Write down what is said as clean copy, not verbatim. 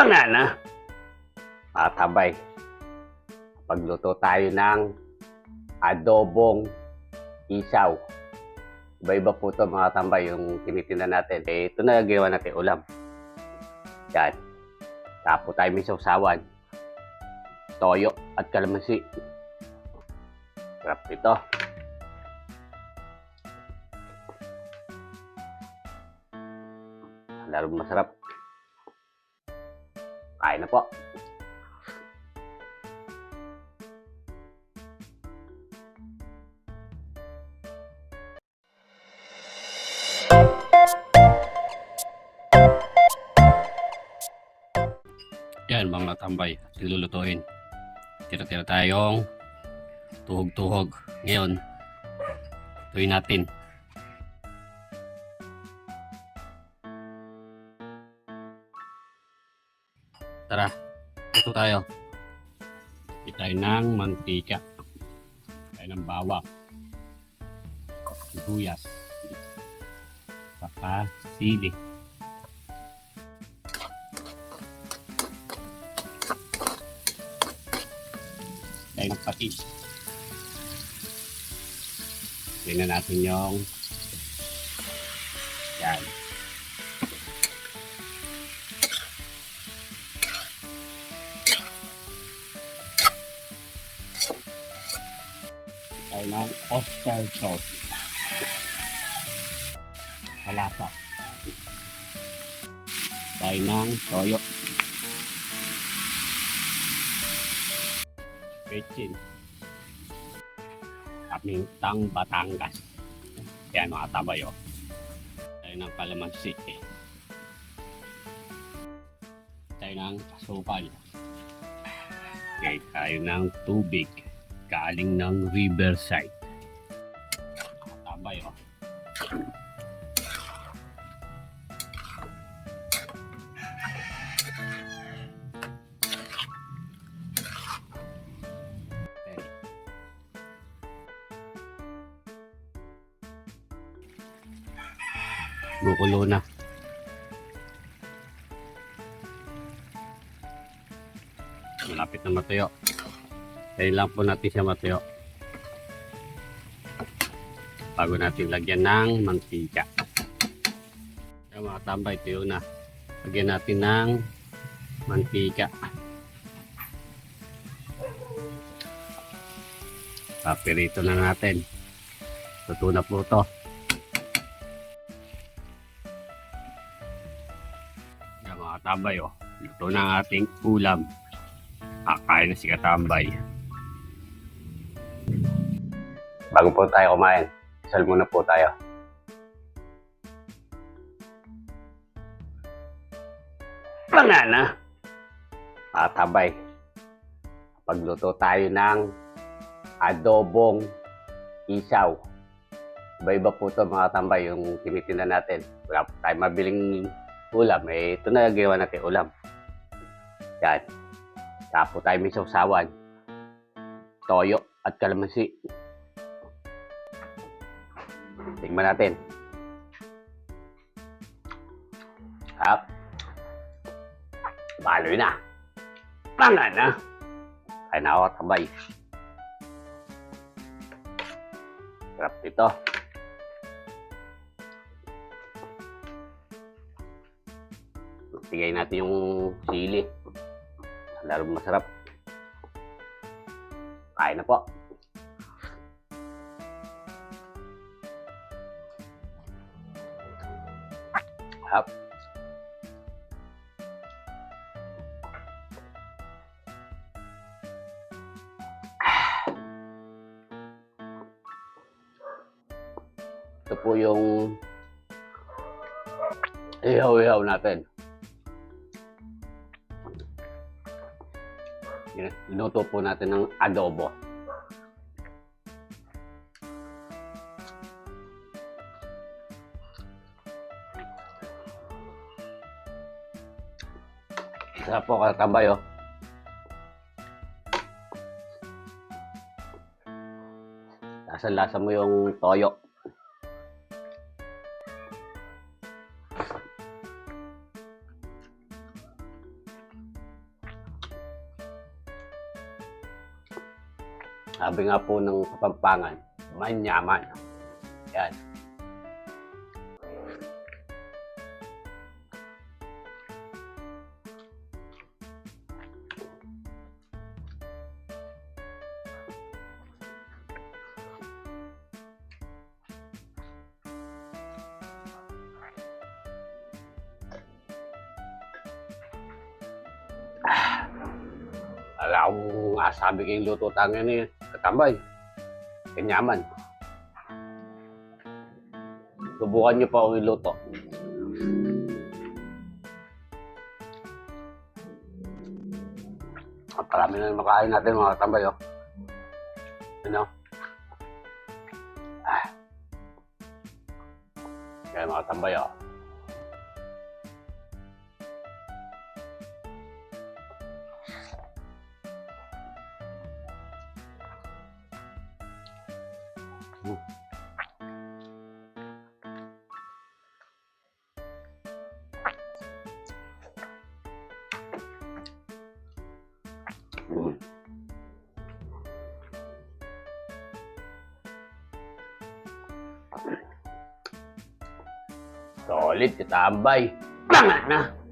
Banana, tatabay. Pagluto tayo ng adobong isaw. Iba-iba po ito mga tambay yung tinitinda natin. Ito na gagawa natin ulam. Yan. Tapo tayo may sausawan. Toyo at kalamansi. Sarap ito. Lalo masarap. Kain na po. Yan mga tambay, ilulutuin. Tira-tira tayong tuhog-tuhog. Ngayon, tuloy natin. Tara, ito tayo. Ito tayo ng mantika. Tayo ng bawang. Sibuyas. Saka sili. Tayo ng patis. Tingnan natin yung yan. Tayo ng oyster sauce. Malasa. Tayo ng toyo. Petchin. Pamintang Batangas. Yan mga tambay o. Tayo ng kalamansi. Tayo ng asukal. Okay, tayo ng tubig. Galing ng Riverside. Mga tambay o. Gukulo na. Malapit na matuyo. Kailan lang po natin siya matuyo. Bago natin lagyan ng mantika. Kaya mga tambay, tuyo na. Lagyan natin ng mantika. Papirito na natin. Luto na po ito. Mga tambay o, luto na ang ating ulam. Kakain na si Katambay. Bago po tayo kumain, isal muna po tayo. Banana, tatabay. Pagluto tayo ng adobong isaw. Iba-iba po ito mga tambay yung tinitinda natin. Wala po tayo mabiling ulam. Ito na gagawa natin ulam. Yan. Tapo tayo may sausawan. Toyo at kalamansi. Tingnan natin. Sarap. Baloy na. Banana. Kaya na ako tambay. Sarap ito. Tigay natin yung sili. Lalo masarap. Kain na po. Sarap. Ito po yung ihaw-ihaw natin. Inuto po natin ng adobo. Sarap po katambay o. Lasa-lasa mo yung toyo. Sabi nga po ng Kapampangan, manyaman. Yan. Ala akong asabi kayong luto tayo ni Katambay. Kanyaman. Subukan niyo pa akong iluto. Ang parami na yung makain natin mga Katambay, oh. Ano? Kaya mga Katambay, oh. Solid, Katambay. Tama na.